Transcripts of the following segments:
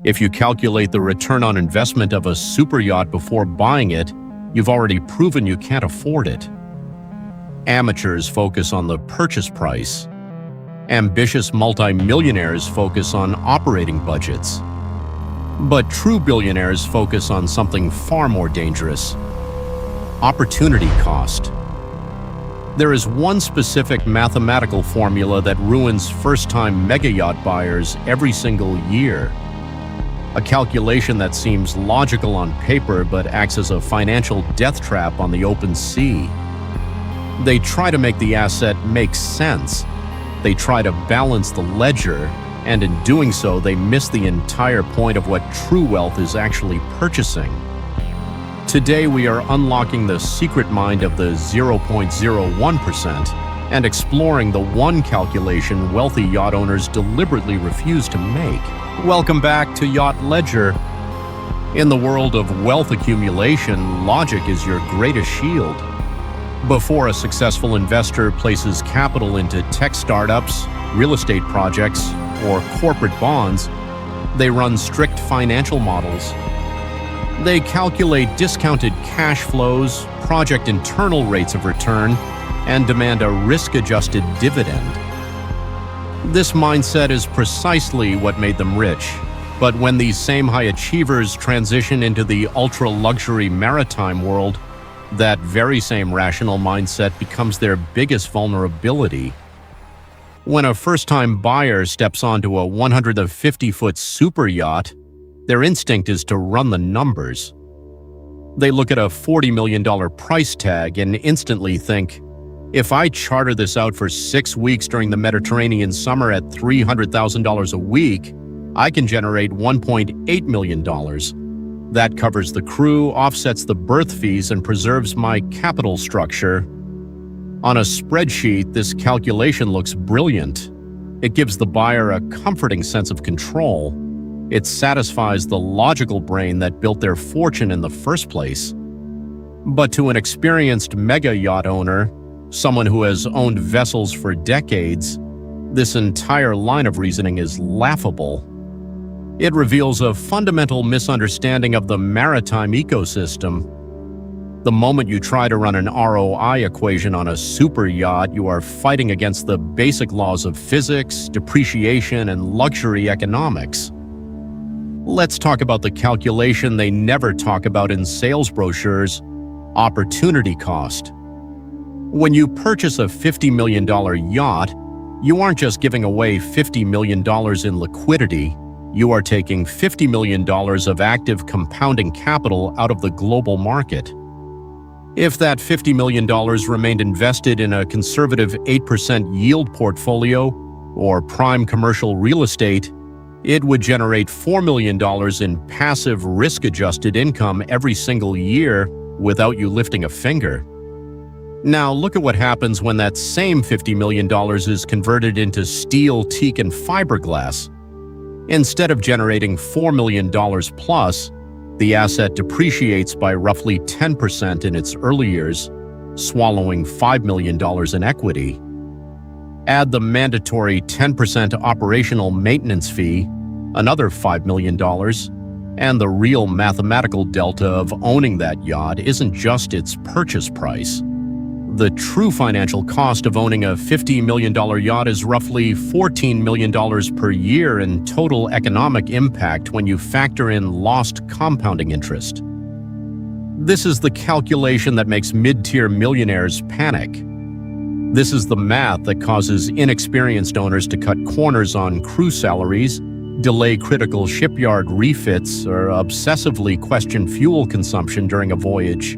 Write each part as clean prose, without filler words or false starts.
If you calculate the return on investment of a superyacht before buying it, you've already proven you can't afford it. Amateurs focus on the purchase price. Ambitious multimillionaires focus on operating budgets. But true billionaires focus on something far more dangerous: opportunity cost. There is one specific mathematical formula that ruins first-time mega yacht buyers every single year. A calculation that seems logical on paper but acts as a financial death trap on the open sea. They try to make the asset make sense. They try to balance the ledger, and in doing so, they miss the entire point of what true wealth is actually purchasing. Today, we are unlocking the secret mind of the 0.01% and exploring the one calculation wealthy yacht owners deliberately refuse to make. Welcome back to Yacht Ledger. In the world of wealth accumulation, logic is your greatest shield. Before a successful investor places capital into tech startups, real estate projects, or corporate bonds, they run strict financial models. They calculate discounted cash flows, project internal rates of return, and demand a risk-adjusted dividend. This mindset is precisely what made them rich. But when these same high achievers transition into the ultra-luxury maritime world, that very same rational mindset becomes their biggest vulnerability. When a first-time buyer steps onto a 150-foot super yacht, their instinct is to run the numbers. They look at a $40 million price tag and instantly think, if I charter this out for 6 weeks during the Mediterranean summer at $300,000 a week, I can generate $1.8 million. That covers the crew, offsets the berth fees, and preserves my capital structure. On a spreadsheet, this calculation looks brilliant. It gives the buyer a comforting sense of control. It satisfies the logical brain that built their fortune in the first place. But to an experienced mega yacht owner, someone who has owned vessels for decades, this entire line of reasoning is laughable. It reveals a fundamental misunderstanding of the maritime ecosystem. The moment you try to run an ROI equation on a super yacht, you are fighting against the basic laws of physics, depreciation, and luxury economics. Let's talk about the calculation they never talk about in sales brochures: opportunity cost. When you purchase a $50 million yacht, you aren't just giving away $50 million in liquidity. You are taking $50 million of active compounding capital out of the global market. If that $50 million remained invested in a conservative 8% yield portfolio or prime commercial real estate, it would generate $4 million in passive risk-adjusted income every single year without you lifting a finger. Now look at what happens when that same $50 million is converted into steel, teak, and fiberglass. Instead of generating $4 million plus, the asset depreciates by roughly 10% in its early years, swallowing $5 million in equity. Add the mandatory 10% operational maintenance fee, another $5 million, and the real mathematical delta of owning that yacht isn't just its purchase price. The true financial cost of owning a $50 million yacht is roughly $14 million per year in total economic impact when you factor in lost compounding interest. This is the calculation that makes mid-tier millionaires panic. This is the math that causes inexperienced owners to cut corners on crew salaries, delay critical shipyard refits, or obsessively question fuel consumption during a voyage.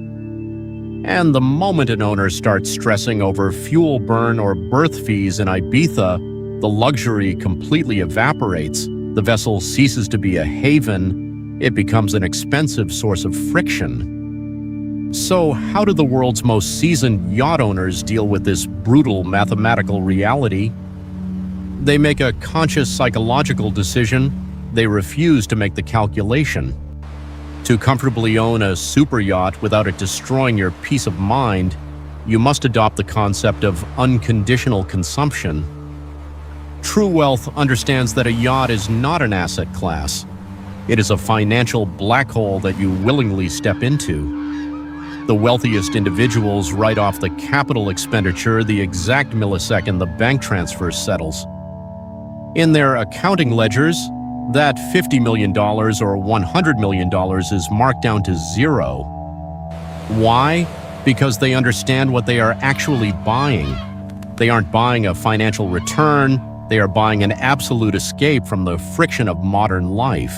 And the moment an owner starts stressing over fuel burn or berth fees in Ibiza, the luxury completely evaporates. The vessel ceases to be a haven. It becomes an expensive source of friction. So how do the world's most seasoned yacht owners deal with this brutal mathematical reality? They make a conscious psychological decision. They refuse to make the calculation. To comfortably own a super yacht without it destroying your peace of mind, you must adopt the concept of unconditional consumption. True wealth understands that a yacht is not an asset class. It is a financial black hole that you willingly step into. The wealthiest individuals write off the capital expenditure the exact millisecond the bank transfer settles. In their accounting ledgers, that $50 million or $100 million is marked down to zero. Why? Because they understand what they are actually buying. They aren't buying a financial return, they are buying an absolute escape from the friction of modern life.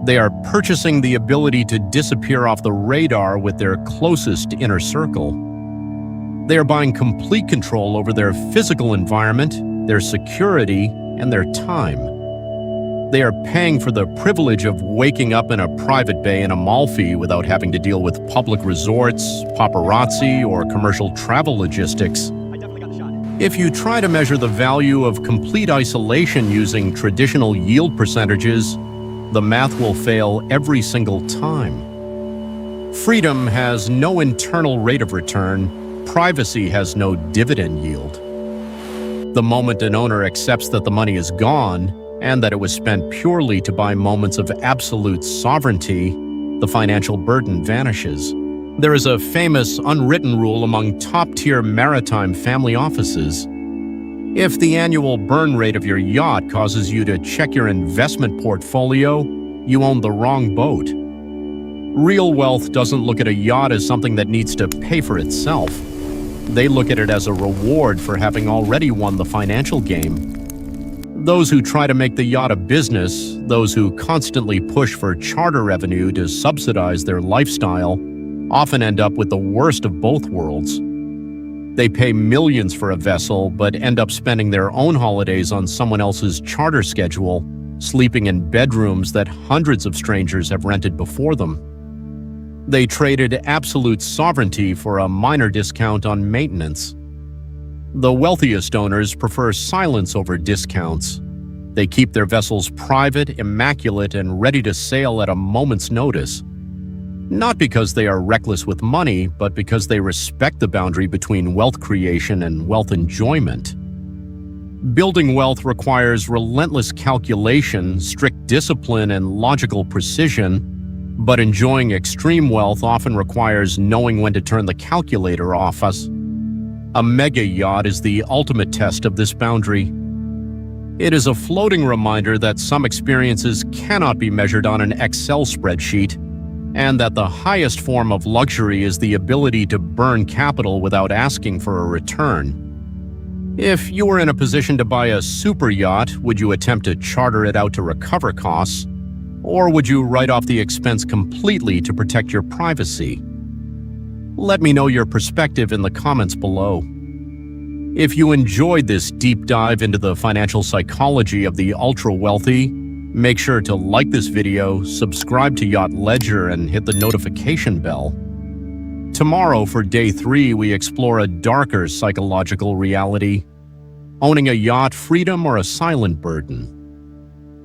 They are purchasing the ability to disappear off the radar with their closest inner circle. They are buying complete control over their physical environment, their security, and their time. They are paying for the privilege of waking up in a private bay in Amalfi without having to deal with public resorts, paparazzi, or commercial travel logistics. If you try to measure the value of complete isolation using traditional yield percentages, the math will fail every single time. Freedom has no internal rate of return. Privacy has no dividend yield. The moment an owner accepts that the money is gone and that it was spent purely to buy moments of absolute sovereignty, the financial burden vanishes. There is a famous unwritten rule among top-tier maritime family offices. If the annual burn rate of your yacht causes you to check your investment portfolio, you own the wrong boat. Real wealth doesn't look at a yacht as something that needs to pay for itself. They look at it as a reward for having already won the financial game. Those who try to make the yacht a business, those who constantly push for charter revenue to subsidize their lifestyle, often end up with the worst of both worlds. They pay millions for a vessel, but end up spending their own holidays on someone else's charter schedule, sleeping in bedrooms that hundreds of strangers have rented before them. They traded absolute sovereignty for a minor discount on maintenance. The wealthiest owners prefer silence over discounts. They keep their vessels private, immaculate, and ready to sail at a moment's notice. Not because they are reckless with money, but because they respect the boundary between wealth creation and wealth enjoyment. Building wealth requires relentless calculation, strict discipline, and logical precision, but enjoying extreme wealth often requires knowing when to turn the calculator off. A mega yacht is the ultimate test of this boundary. It is a floating reminder that some experiences cannot be measured on an Excel spreadsheet, and that the highest form of luxury is the ability to burn capital without asking for a return. If you were in a position to buy a super yacht, would you attempt to charter it out to recover costs, or would you write off the expense completely to protect your privacy? Let me know your perspective in the comments below. If you enjoyed this deep dive into the financial psychology of the ultra-wealthy, make sure to like this video, subscribe to Yacht Ledger, and hit the notification bell. Tomorrow, for day 3, we explore a darker psychological reality: owning a yacht, freedom, or a silent burden.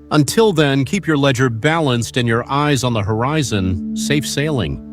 Until then, keep your ledger balanced and your eyes on the horizon. Safe sailing.